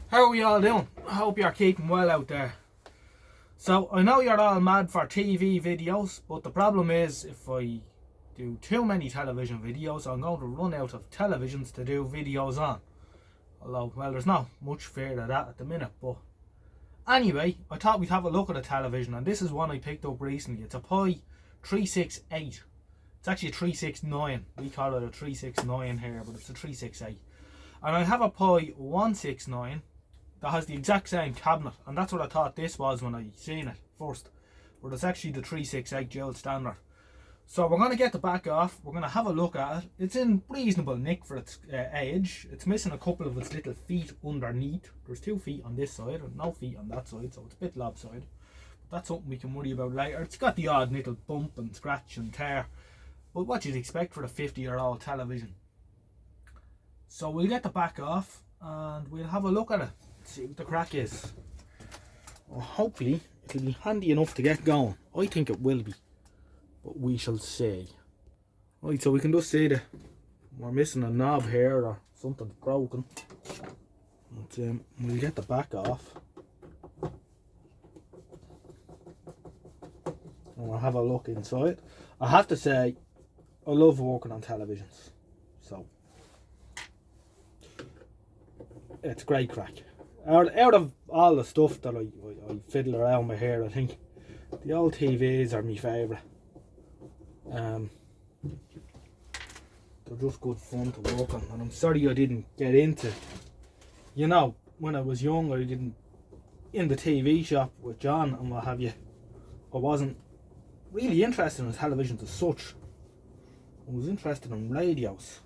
How are we all doing? I hope you're keeping well out there. So, I know you're all mad for TV videos, but the problem is if I do too many television videos, I'm going to run out of televisions to do videos on. Although, well, there's not much fear of that at the minute, but anyway, I thought we'd have a look at a television, and this is one I picked up recently. It's a Pi 368. It's actually a 369. We call it a 369 here, but it's a 368. And I have a Pi 169 that has the exact same cabinet, and that's what I thought this was when I seen it first, but it's actually the 368 dual standard. So we're going to get the back off, we're going to have a look at it. It's in reasonable nick for its age. It's missing a couple of its little feet underneath. There's 2 feet on this side and no feet on that side, so it's a bit lopsided, but that's something we can worry about later. It's got the odd little bump and scratch and tear, but what you'd expect for a 50-year-old television. So we'll get the back off and we'll have a look at it, see what the crack is. Well, hopefully it'll be handy enough to get going. I think it will be, but we shall see. Right, so we can just see that we're missing a knob here or something's broken. But we'll get the back off and we'll have a look inside. I have to say, I love working on televisions, so it's great crack. Out of all the stuff that I fiddle around with here, I think the old TVs are my favourite. They're just good fun to work on, and I'm sorry I didn't get into, when I was young, I didn't, in the TV shop with John and what have you, I wasn't really interested in televisions as such. I was interested in radios.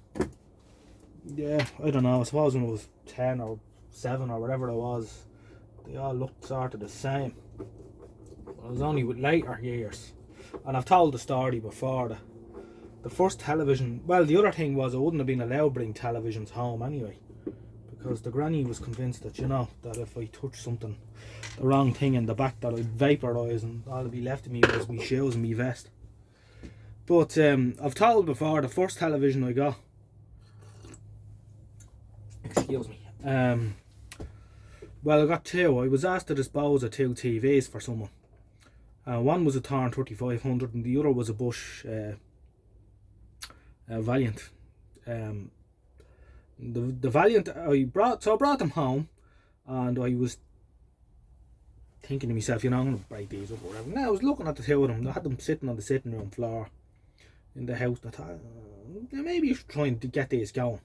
Yeah, I don't know, I suppose when I was 10 or 7 or whatever it was, they all looked sort of the same. But it was only with later years, and I've told the story before, that the first television, well, the other thing was I wouldn't have been allowed to bring televisions home anyway, because the granny was convinced that, that if I touched something, the wrong thing in the back, that I'd vaporise and all that'd be left of me was my shoes and my vest. But I've told before, the first television I got, excuse me, well, I got 2. I was asked to dispose of 2 TVs for someone. One was a Thorn 3500 and the other was a Bosch Valiant. The Valiant I brought them home, and I was thinking to myself, I'm going to break these up or whatever. Now I was looking at the 2 of them. I had them sitting on the sitting room floor in the house. I thought, maybe you should try and get these going.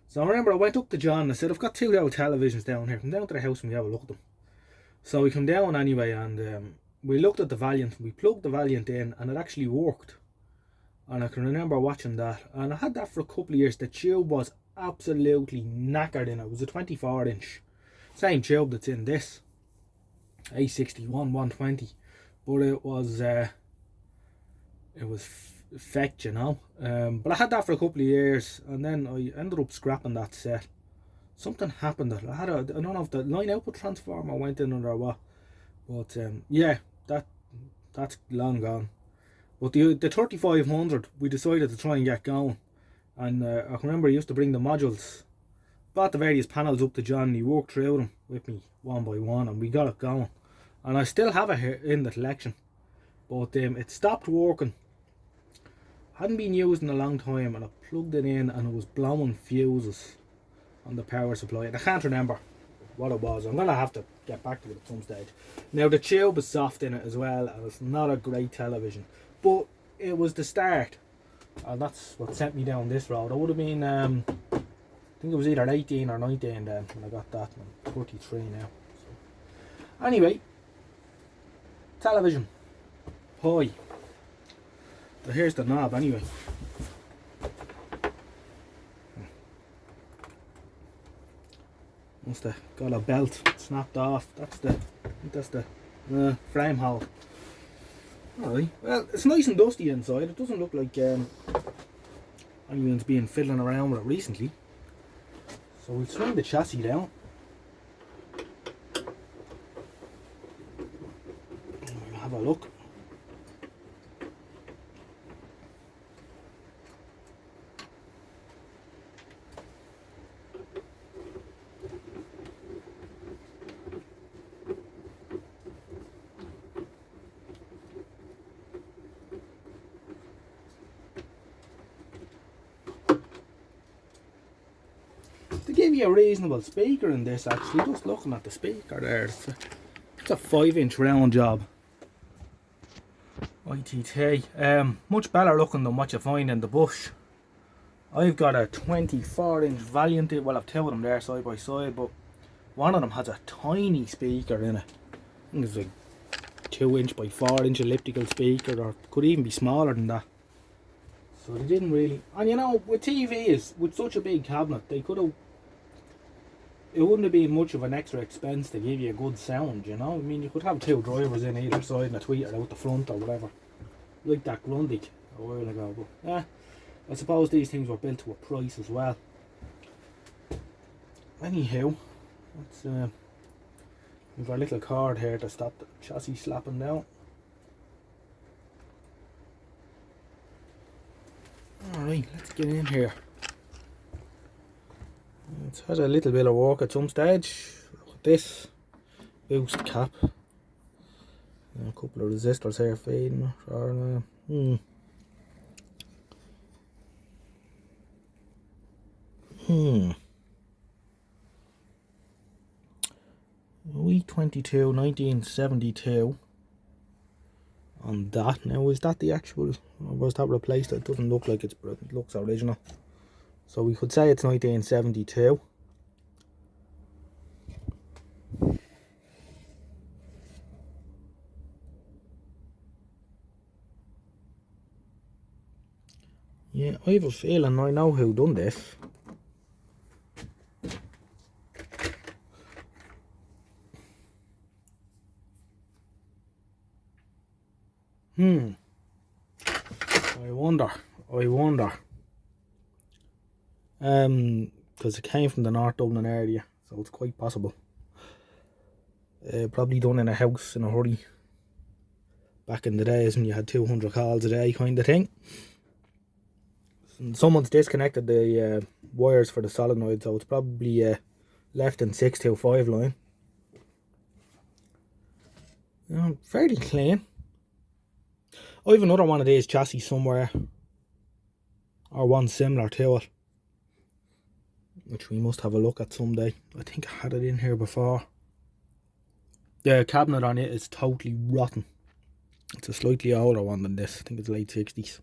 So I remember I went up to John and I said, I've got 2 little televisions down here, come down to the house and we have a look at them. So we come down anyway, and we looked at the Valiant, we plugged the Valiant in, and it actually worked. And I can remember watching that, and I had that for a couple of years. The tube was absolutely knackered in it. It was a 24-inch, same tube that's in this A61 120, but it was fecked, but I had that for a couple of years, and then I ended up scrapping that set. Something happened. I don't know if the line output transformer went in or what, but yeah, that's long gone. But the 3500 we decided to try and get going, and I can remember I used to bring the modules, brought the various panels up to John, and he worked through them with me one by one, and we got it going. And I still have it here in the collection, but it stopped working. Hadn't been used in a long time, and I plugged it in and it was blowing fuses on the power supply, and I can't remember what it was. I'm going to have to get back to it at some stage. Now the tube is soft in it as well, and it's not a great television, but it was the start, and that's what sent me down this road. I would have been I think it was either 18 or 19 then when I got that. I'm 33 now. So anyway, television, Pi. So here's the knob anyway. Must have got a belt snapped off. That's the frame hole. Alright, well, it's nice and dusty inside. It doesn't look like anyone's been fiddling around with it recently. So we'll swing the chassis down. We'll have a look. be a reasonable speaker in this actually, just looking at the speaker there. It's a 5-inch round job. ITT. Much better looking than what you find in the bush. I've got a 24-inch Valiant, well I've two of them there side by side, but one of them has a tiny speaker in it. I think it's like 2-inch by 4-inch elliptical speaker, or could even be smaller than that. So they didn't really, and you know, with TVs, with such a big cabinet, they could have, it wouldn't have been much of an extra expense to give you a good sound, you know. I mean, you could have two drivers in either side and a tweeter out the front or whatever, like that Grundig a while ago. But yeah, I suppose these things were built to a price as well. Anyhow, let's we've our little cord here to stop the chassis slapping down. Alright, let's get in here. It's had a little bit of work at some stage. Look at this boost cap. A couple of resistors here fading. We22 1972 on that. Now, is that the actual, or was that replaced? It doesn't look like it looks original. So we could say it's 1972. Yeah, I have a feeling I know who done this. I wonder. Because it came from the North Dublin area, so it's quite possible. Probably done in a house in a hurry. Back in the days when you had 200 calls a day kind of thing. And someone's disconnected the wires for the solenoid, so it's probably left in 625 line. Fairly clean. I have another one of these chassis somewhere, or one similar to it, which we must have a look at someday. I think I had it in here before. The cabinet on it is totally rotten. It's a slightly older one than this. I think it's late 60s.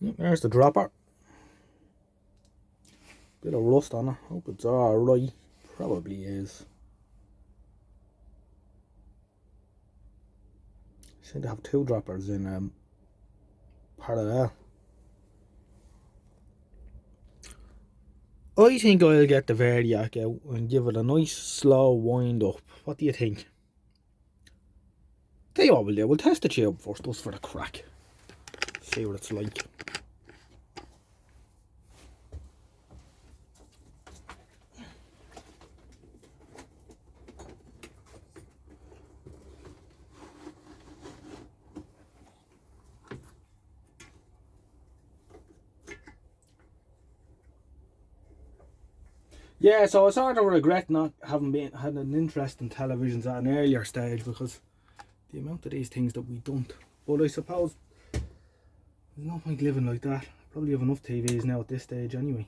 There's the dropper. Bit of rust on it. Hope it's alright. Probably is. Seem to have two droppers in parallel. I think I'll get the Variac out and give it a nice slow wind up. What do you think? Tell you what we'll do, we'll test the tube first, just for the crack. See what it's like. Yeah, so I sort of regret not having had an interest in televisions at an earlier stage, because the amount of these things that we don't. But I suppose there's no point living like that. Probably have enough TVs now at this stage anyway.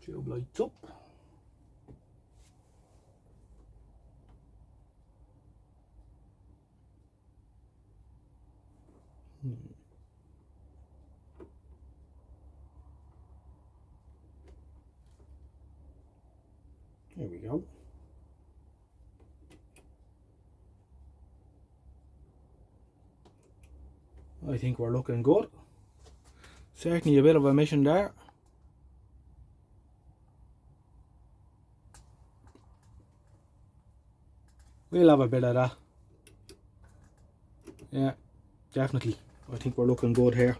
Tube lights up. There we go. I think we're looking good. Certainly a bit of a mission there. We'll have a bit of that. Yeah, definitely. I think we're looking good here.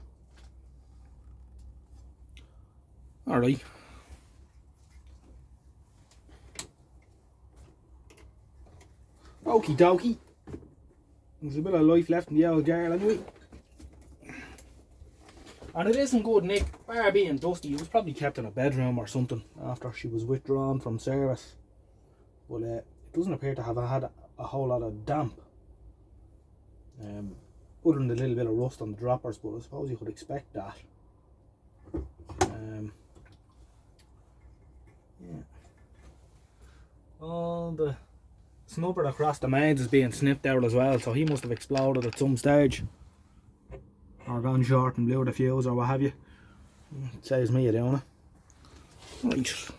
Alright. Okie dokie. There's a bit of life left in the old girl anyway. And it isn't good nick, bar being dusty. It was probably kept in a bedroom or something after she was withdrawn from service. But it doesn't appear to have had a whole lot of damp. other than the little bit of rust on the droppers, but I suppose you could expect that. Yeah. All the snubber across the mains is being snipped out as well, so he must have exploded at some stage. Or gone short and blew the fuse or what have you. It saves me a doing it. Right.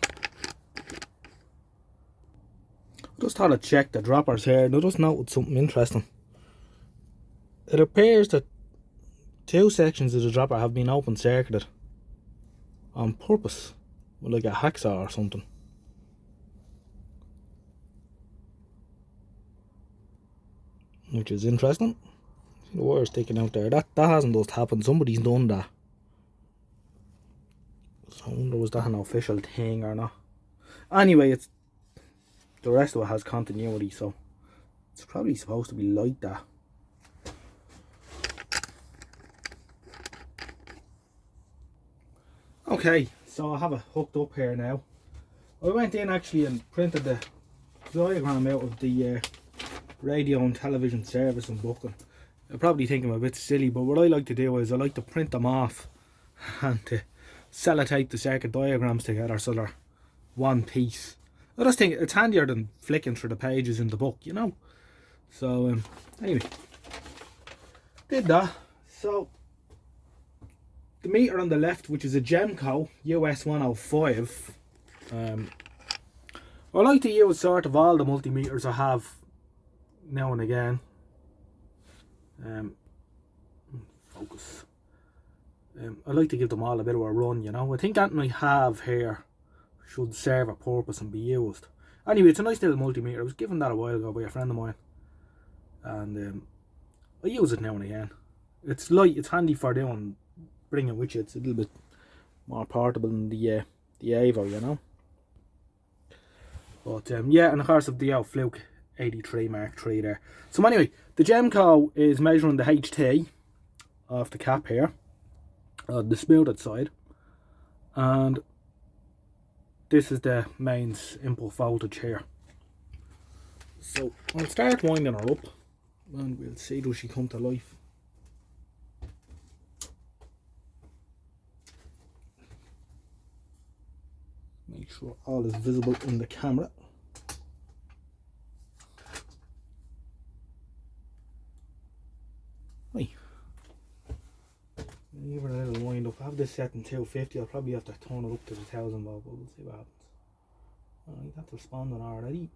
I just thought I'd check the droppers here, and I just noted something interesting. It appears that 2 sections of the dropper have been open circuited on purpose, with like a hacksaw or something. Which is interesting. See the wire sticking out there. That hasn't just happened. Somebody's done that. So I wonder, was that an official thing or not? Anyway, it's the rest of it has continuity, so it's probably supposed to be like that. Okay, so I have it hooked up here now. I went in actually and printed the diagram out of the radio and television service and booking. You'll probably think I'm a bit silly, but what I like to do is I like to print them off and to sellotape the circuit diagrams together so they're one piece. I just think it's handier than flicking through the pages in the book, you know. So anyway, did that. So the meter on the left, which is a Gemco US 105, I like to use sort of all the multimeters I have now and again. Focus. I like to give them all a bit of a run, you know. I think anything I have here should serve a purpose and be used. Anyway, it's a nice little multimeter. I was given that a while ago by a friend of mine, and I use it now and again. It's light, it's handy for doing, bringing with you. It's a little bit more portable than the Avo, you know. But yeah, and of course of the Fluke 83 Mark III there. So anyway, the Gemco is measuring the HT of the cap here, the smoothed side, and this is the mains input voltage here. So I'll start winding her up and we'll see does she come to life. Make sure all is visible in the camera. Right. Give her a little wind up. I have this set in 250. I'll probably have to turn it up to the 1000 volt, but we'll see what happens. Alright, that's responding already.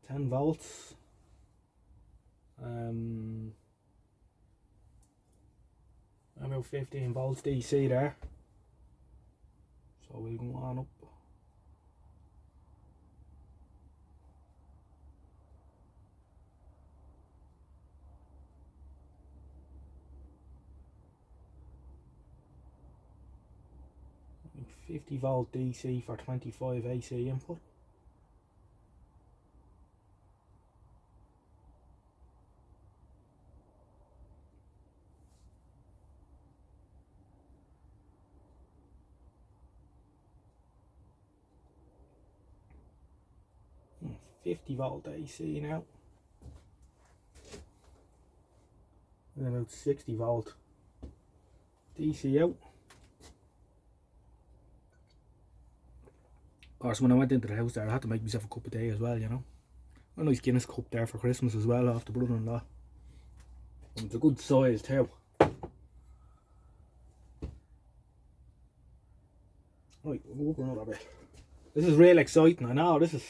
10 volts. About 15 volts DC there. So we'll go on up. Like 50 volt DC for 25 AC input. And 50 volt AC now. And about 60 volt DC out. Of course, when I went into the house there, I had to make myself a cup of tea as well, you know. A nice Guinness cup there for Christmas as well, off the brother-in-law. And it's a good size too. Right, we'll go up another bit. This is real exciting, I know, this is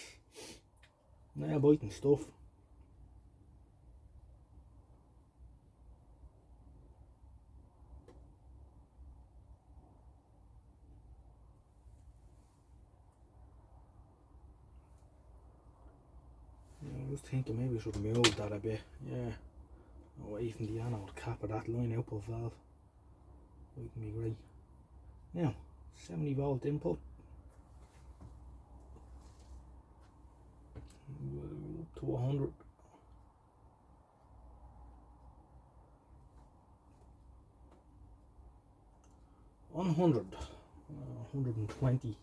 nail biting stuff. I was thinking maybe I should move that a bit, yeah. Away from the anode cap of that line output valve. Wouldn't be great. Now, 70 volt input. Up to 100. On 100. 120.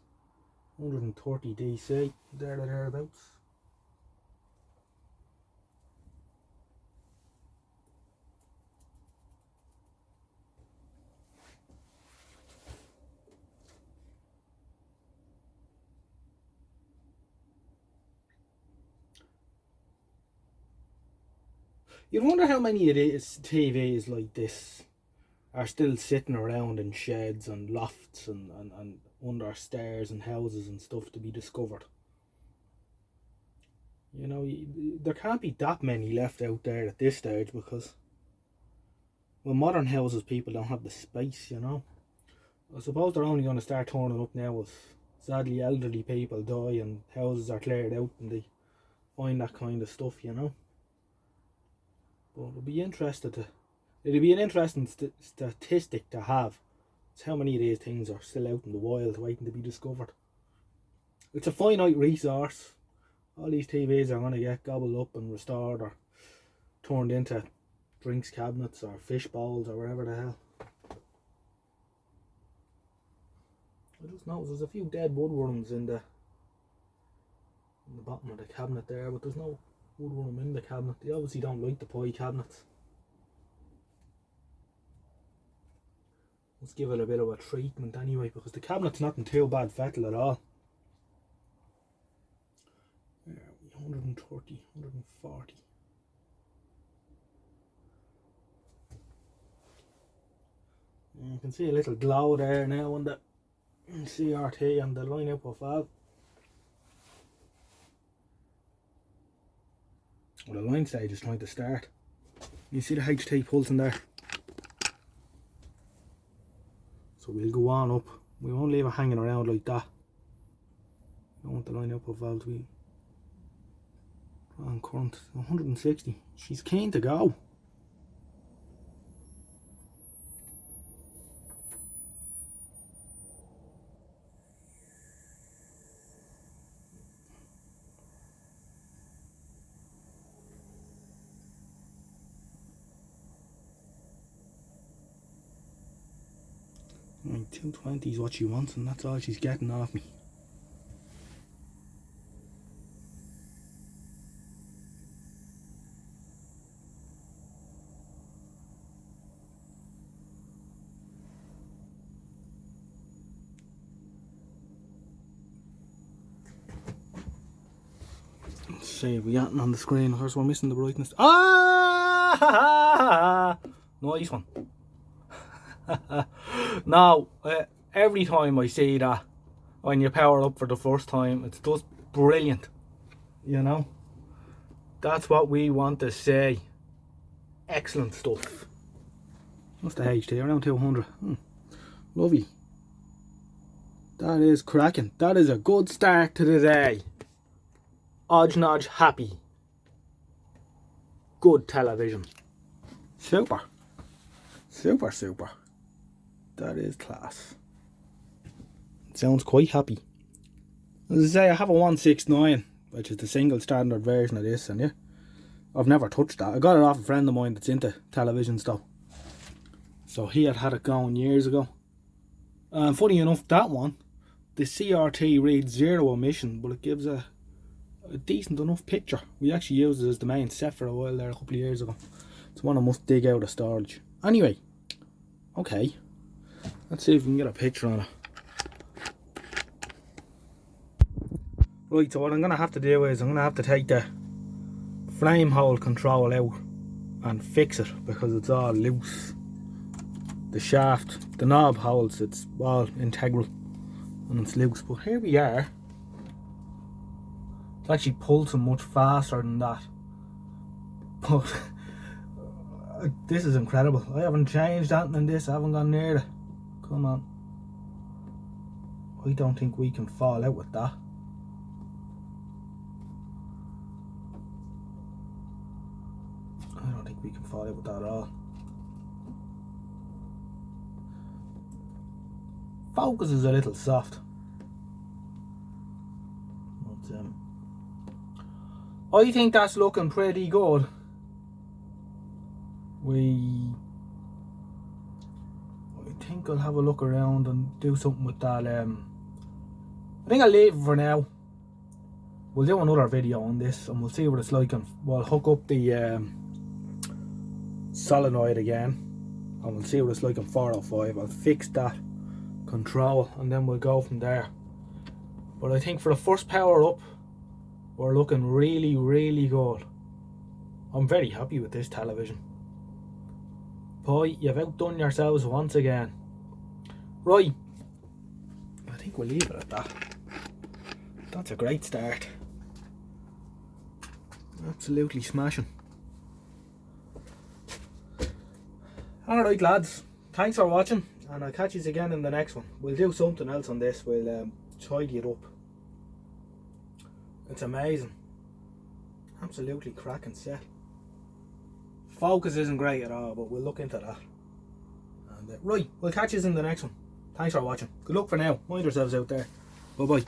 130 DC. Thereabouts. You'd wonder how many of these TVs like this are still sitting around in sheds and lofts and under stairs and houses and stuff to be discovered. You know, there can't be that many left out there at this stage, because with modern houses people don't have the space, you know. I suppose they're only going to start turning up now as sadly elderly people die and houses are cleared out and they find that kind of stuff, you know. But it'd be an interesting statistic to have. It's how many of these things are still out in the wild waiting to be discovered. It's a finite resource. All these TVs are going to get gobbled up and restored or turned into drinks cabinets or fish bowls or whatever the hell. I just noticed there's a few dead woodworms in the bottom of the cabinet there, but there's no woodworm in the cabinet. They obviously don't like the pie cabinets. Let's give it a bit of a treatment anyway, because the cabinet's not in too bad fettle at all. 130, 140. And you can see a little glow there now on the CRT and the line output valve. Well, the line stage is trying to start. You see the HT pulsing there. So we'll go on up. We won't leave it hanging around like that. I don't want the line output valve to be on current. 160. She's keen to go. Right, 220 is what she wants, and that's all she's getting off me. Let's see, we got on the screen. Of course, we're missing the brightness. Ah! Nice one. Now, every time I see that, when you power up for the first time, it's just brilliant. You know, that's what we want to say. Excellent stuff. What's the HT? Around 200. Lovely. That is cracking. That is a good start to the day. Ojnoj happy. Good television. Super. Super, super. That is class. It sounds quite happy. As I say, I have a 169, which is the single standard version of this, and yeah, I've never touched that. I got it off a friend of mine that's into televisions though. So he had it going years ago. Funny enough, that one, the CRT reads 0 emission, but it gives a decent enough picture. We actually used it as the main set for a while there a couple of years ago. It's one I must dig out of storage. Anyway, okay. Let's see if we can get a picture on it. Right, so what I'm going to have to do is I'm going to have to take the flame hole control out and fix it, because it's all loose. The shaft, the knob holds, it's all integral and it's loose. But here we are. It's actually pulsing much faster than that. But this is incredible. I haven't changed anything in this. I haven't gone near it. Come on. I don't think we can fall out with that. I don't think we can fall out with that at all. Focus is a little soft. But, I think that's looking pretty good. I think I'll have a look around and do something with that. I think I'll leave it for now. We'll do another video on this and we'll see what it's like, and we'll hook up the solenoid again and we'll see what it's like on 405. I'll fix that control and then we'll go from there. But I think for the first power up, we're looking really, really good. I'm very happy with this television. Boy, you've outdone yourselves once again. Right, I think we'll leave it at that. That's a great start. Absolutely smashing. Alright lads, thanks for watching, and I'll catch you again in the next one. We'll do something else on this, we'll tidy it up. It's amazing. Absolutely cracking set. Focus isn't great at all, but we'll look into that. And right, we'll catch you in the next one. Thanks for watching. Good luck for now. Mind yourselves out there. Bye bye.